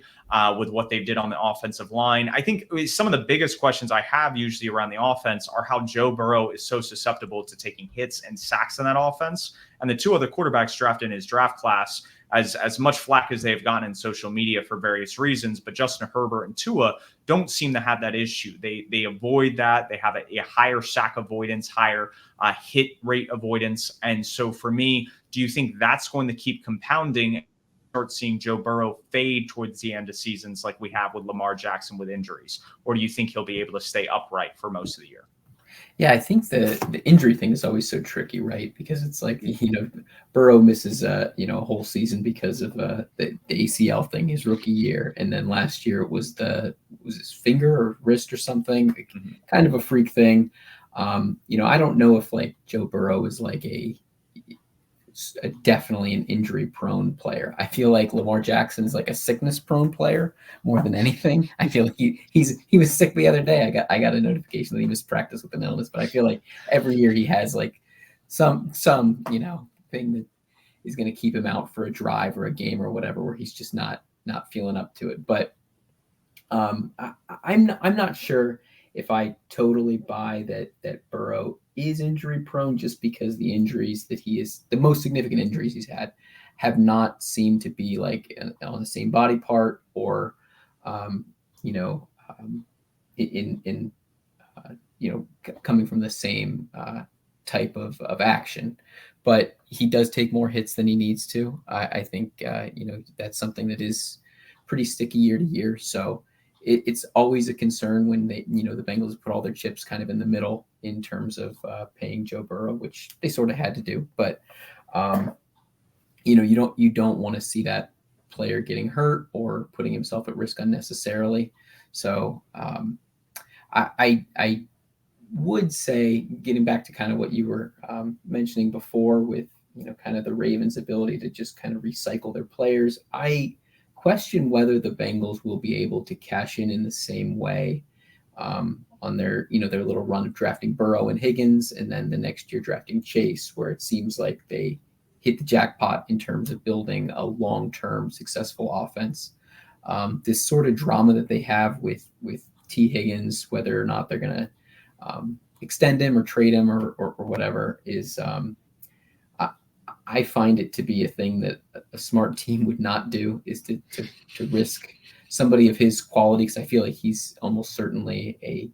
with what they did on the offensive line? I think some of the biggest questions I have usually around the offense are how Joe Burrow is so susceptible to taking hits and sacks in that offense. And the two other quarterbacks drafted in his draft class, as much flack as they've gotten in social media for various reasons, but Justin Herbert and Tua don't seem to have that issue. They avoid that. They have a higher sack avoidance, higher hit rate avoidance. And so for me, do you think that's going to keep compounding? Start seeing Joe Burrow fade towards the end of seasons like we have with Lamar Jackson with injuries? Or do you think he'll be able to stay upright for most of the year? Yeah, I think the injury thing is always so tricky, right? Because it's like, Burrow misses a whole season because of the ACL thing his rookie year, and then last year it was his finger or wrist or something, kind of a freak thing. I don't know if like Joe Burrow is like definitely an injury prone player. I feel like Lamar Jackson is like a sickness prone player more than anything. I feel like he was sick the other day. I got a notification that he missed practice with an illness, but I feel like every year he has like some thing that is going to keep him out for a drive or a game or whatever, where he's just not feeling up to it. But I'm not sure if I totally buy that Burrow is injury prone, just because the injuries that the most significant injuries he's had have not seemed to be like on the same body part or, coming from the same type of action. But he does take more hits than he needs to. I think, that's something that is pretty sticky year to year. So it's always a concern when the Bengals put all their chips kind of in the middle in terms of paying Joe Burrow, which they sort of had to do. But you don't want to see that player getting hurt or putting himself at risk unnecessarily. So I would say, getting back to kind of what you were mentioning before with kind of the Ravens' ability to just kind of recycle their players, I question whether the Bengals will be able to cash in the same way on their little run of drafting Burrow and Higgins, and then the next year drafting Chase, where it seems like they hit the jackpot in terms of building a long-term successful offense. This sort of drama that they have with T. Higgins, whether or not they're going to extend him or trade him or whatever, is I find it to be a thing that a smart team would not do, is to risk somebody of his quality, because I feel like he's almost certainly a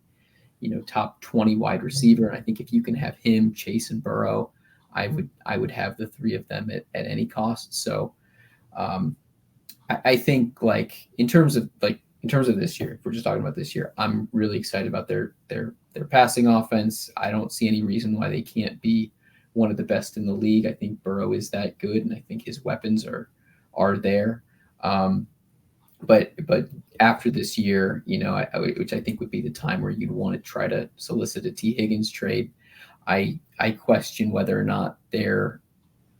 top 20 wide receiver. And I think if you can have him, Chase, and Burrow, I would have the three of them at any cost. So I think in terms of this year, if we're just talking about this year, I'm really excited about their passing offense. I don't see any reason why they can't be one of the best in the league. I think Burrow is that good, and I think his weapons are there. But after this year, which I think would be the time where you'd want to try to solicit a T. Higgins trade, I question whether or not their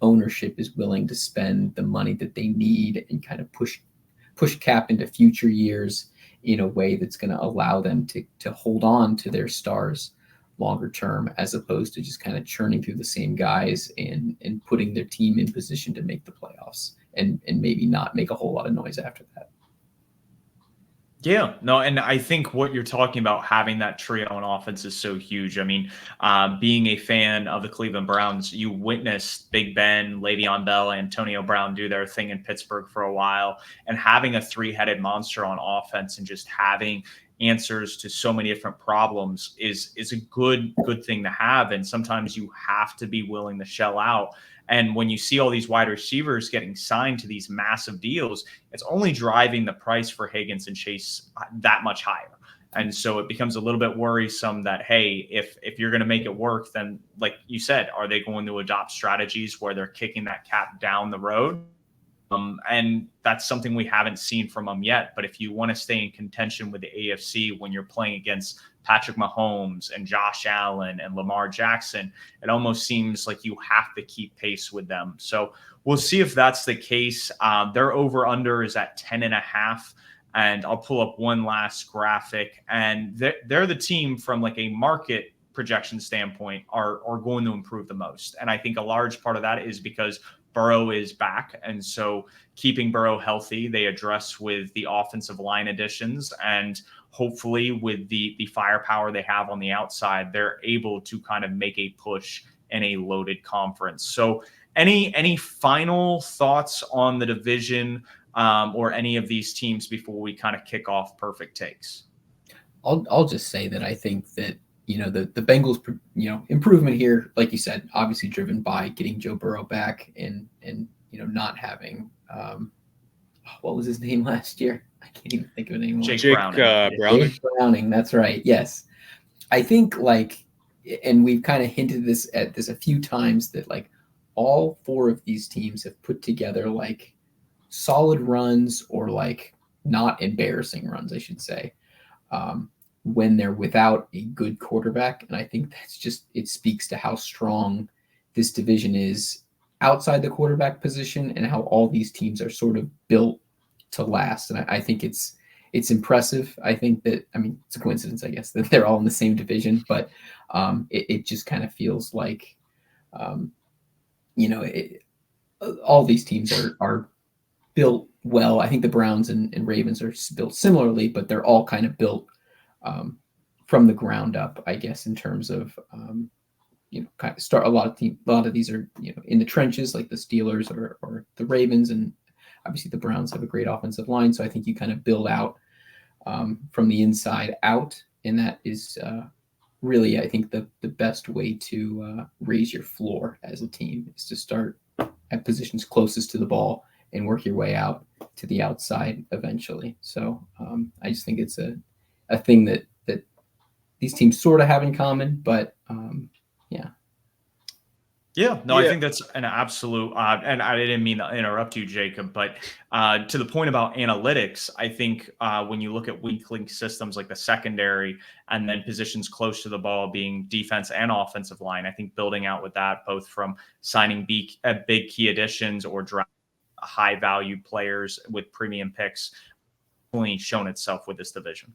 ownership is willing to spend the money that they need and kind of push cap into future years in a way that's going to allow them to hold on to their stars longer term, as opposed to just kind of churning through the same guys and putting their team in position to make the playoffs and maybe not make a whole lot of noise after that. Yeah, no, and I think what you're talking about, having that trio on offense, is so huge. I mean, being a fan of the Cleveland Browns, you witnessed Big Ben, Le'Veon Bell, Antonio Brown do their thing in Pittsburgh for a while, and having a three-headed monster on offense and just having answers to so many different problems is a good thing to have. And sometimes you have to be willing to shell out. And when you see all these wide receivers getting signed to these massive deals, it's only driving the price for Higgins and Chase that much higher. And so it becomes a little bit worrisome that, hey, if you're going to make it work, then like you said, are they going to adopt strategies where they're kicking that cap down the road? And that's something we haven't seen from them yet. But if you want to stay in contention with the AFC when you're playing against Patrick Mahomes and Josh Allen and Lamar Jackson, it almost seems like you have to keep pace with them. So we'll see if that's the case. Their over-under is at 10.5. And I'll pull up one last graphic. And they're the team from like a market projection standpoint are going to improve the most. And I think a large part of that is because Burrow is back. And so keeping Burrow healthy, they address with the offensive line additions. And hopefully with the firepower they have on the outside, they're able to kind of make a push in a loaded conference. So any final thoughts on the division or any of these teams before we kind of kick off Purrfect Takes? I'll just say that I think that, the Bengals, improvement here, like you said, obviously driven by getting Joe Burrow back and not having, what was his name last year? I can't even think of it anymore. Jake Browning. Jake Browning. That's right. Yes. I think and we've kind of hinted at this a few times that all four of these teams have put together solid runs or not embarrassing runs, I should say. When they're without a good quarterback. And I think it speaks to how strong this division is outside the quarterback position and how all these teams are sort of built to last. And I think it's impressive. I think that, it's a coincidence, I guess, that they're all in the same division, but it just kind of feels like, all these teams are built well. I think the Browns and Ravens are built similarly, but they're all kind of built from the ground up, I guess, in terms of, kind of start a lot of these are, in the trenches, like the Steelers or the Ravens. And obviously the Browns have a great offensive line. So I think you kind of build out from the inside out. And that is really, I think, the best way to raise your floor as a team is to start at positions closest to the ball and work your way out to the outside eventually. So I just think it's a thing that these teams sort of have in common, but I think that's an absolute and I didn't mean to interrupt you, Jacob, but to the point about analytics, I think when you look at weak link systems like the secondary and then positions close to the ball being defense and offensive line, I think building out with that, both from signing big key additions or draft high value players with premium picks, only shown itself with this division.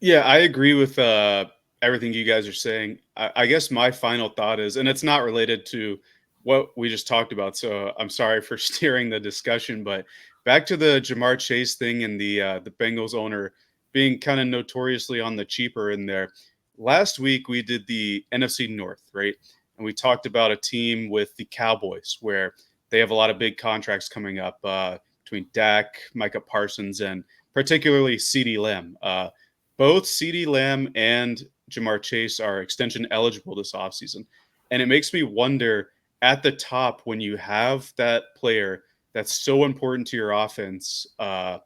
Yeah, I agree with everything you guys are saying. I guess my final thought is, and it's not related to what we just talked about, so I'm sorry for steering the discussion, but back to the Jamar Chase thing and the Bengals owner being kind of notoriously on the cheaper in there. Last week we did the NFC North, right? And we talked about a team with the Cowboys where they have a lot of big contracts coming up between Dak, Micah Parsons, and particularly CeeDee Lamb. Both CeeDee Lamb and Jamar Chase are extension eligible this offseason. And it makes me wonder at the top when you have that player that's so important to your offense, and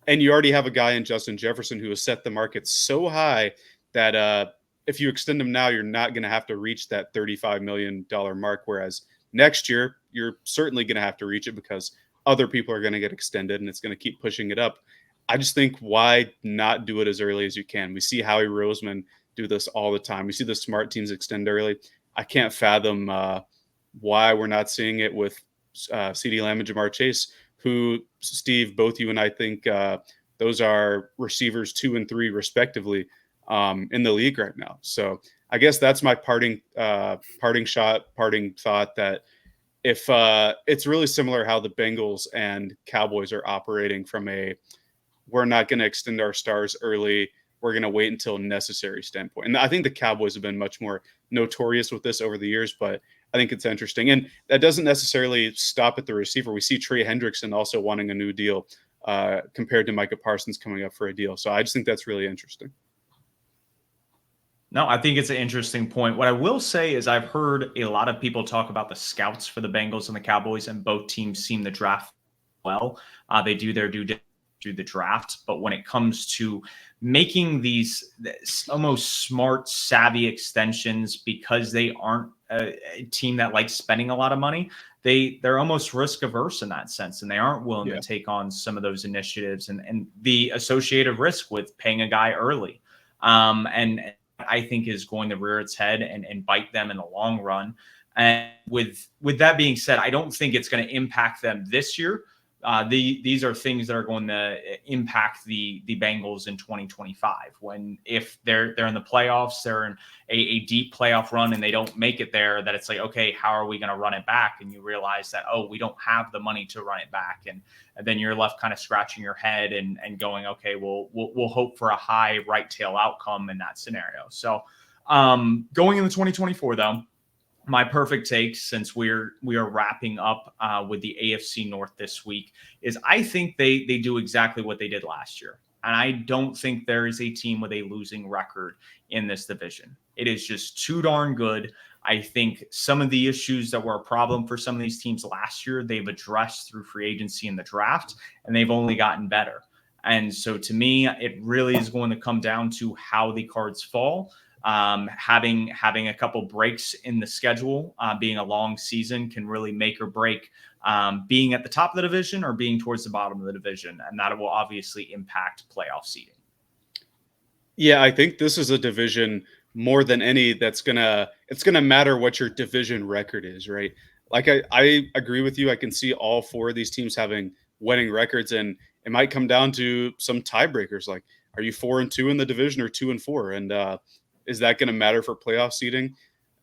you already have a guy in Justin Jefferson who has set the market so high that if you extend him now, you're not going to have to reach that $35 million mark. Whereas next year, you're certainly going to have to reach it because other people are going to get extended and it's going to keep pushing it up. I just think why not do it as early as you can? We see Howie Roseman do this all the time. We see the smart teams extend early. I can't fathom why we're not seeing it with CeeDee Lamb and Jamar Chase, who, Steve, both you and I think those are receivers 2 and 3 respectively in the league right now. So I guess that's my parting thought that if it's really similar how the Bengals and Cowboys are operating from we're not going to extend our stars early, we're going to wait until necessary standpoint. And I think the Cowboys have been much more notorious with this over the years, but I think it's interesting. And that doesn't necessarily stop at the receiver. We see Trey Hendrickson also wanting a new deal compared to Micah Parsons coming up for a deal. So I just think that's really interesting. No, I think it's an interesting point. What I will say is I've heard a lot of people talk about the scouts for the Bengals and the Cowboys, and both teams seem to draft well. They do their due diligence through the draft. But when it comes to making these almost smart, savvy extensions, because they aren't a team that likes spending a lot of money, they're almost risk averse in that sense, and they aren't willing to take on some of those initiatives and the associated risk with paying a guy early. And I think is going to rear its head and bite them in the long run. And with that being said, I don't think it's going to impact them this year. These are things that are going to impact the Bengals in 2025. If they're in the playoffs, they're in a deep playoff run and they don't make it there, that it's like, okay, how are we going to run it back? And you realize that, oh, we don't have the money to run it back. And then you're left kind of scratching your head and going, okay, well, we'll hope for a high right tail outcome in that scenario. So going into 2024, though, my perfect take, since we are wrapping up with the AFC North this week, is I think they do exactly what they did last year. And I don't think there is a team with a losing record in this division. It is just too darn good. I think some of the issues that were a problem for some of these teams last year, they've addressed through free agency and the draft, and they've only gotten better. And so to me, it really is going to come down to how the cards fall. Having a couple breaks in the schedule, being a long season, can really make or break being at the top of the division or being towards the bottom of the division, and that will obviously impact playoff seeding. Yeah, I think this is a division more than any it's gonna matter what your division record is, right? Like I agree with you. I can see all four of these teams having winning records, and it might come down to some tiebreakers. Like, are you 4-2 in the division or 2-4? And is that going to matter for playoff seeding?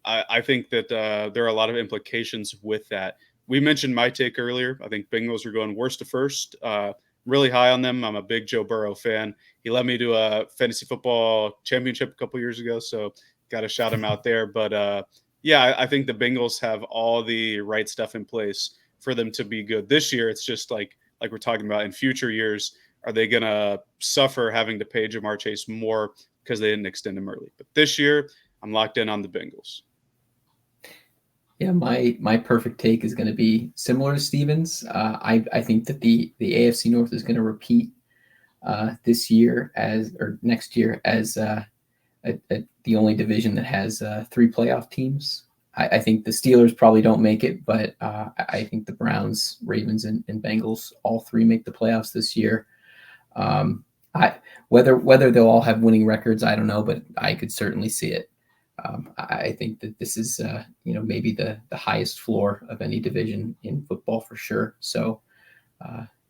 I think that there are a lot of implications with that. We mentioned my take earlier. I think Bengals are going worst to first. Really high on them. I'm a big Joe Burrow fan. He led me to a fantasy football championship a couple years ago, so got to shout him out there. But yeah, I think the Bengals have all the right stuff in place for them to be good. This year, it's just like we're talking about in future years, are they going to suffer having to pay Jamar Chase more because they didn't extend him early? But this year, I'm locked in on the Bengals. Yeah, my perfect take is going to be similar to Steven's. I think that the AFC North is going to repeat this year next year as the only division that has 3 playoff teams. I think the Steelers probably don't make it, but I think the Browns, Ravens, and Bengals, all 3 make the playoffs this year. Whether they'll all have winning records, I don't know, but I could certainly see it. I think that this is, maybe the highest floor of any division in football for sure. So,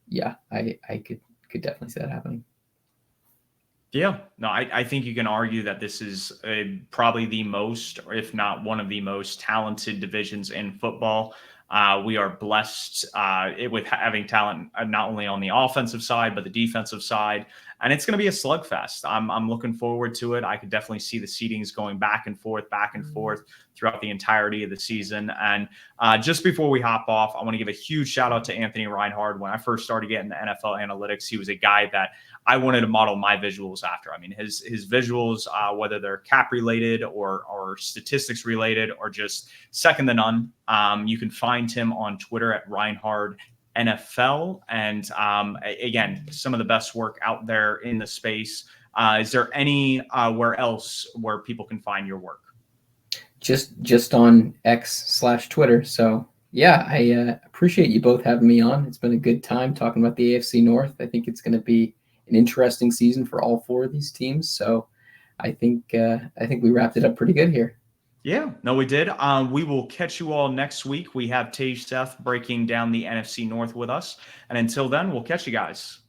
yeah, I could definitely see that happening. Yeah, no, I think you can argue that this is probably the most, or if not one of the most talented divisions in football. We are blessed with having talent not only on the offensive side, but the defensive side. And it's going to be a slugfest. I'm looking forward to it. I could definitely see the seedings going back and forth throughout the entirety of the season. And just before we hop off, I want to give a huge shout out to Anthony Reinhard. When I first started getting the NFL analytics, he was a guy that I wanted to model my visuals after. I mean, his visuals, whether they're cap related or statistics related or just second to none, you can find him on Twitter at Reinhard NFL. And again, some of the best work out there in the space. Is there anywhere else where people can find your work? Just on X/Twitter. So yeah, I appreciate you both having me on. It's been a good time talking about the AFC North. I think it's going to be an interesting season for all 4 of these teams. So I think we wrapped it up pretty good here. Yeah, no, we did. We will catch you all next week. We have Tage Seth breaking down the NFC North with us. And until then, we'll catch you guys.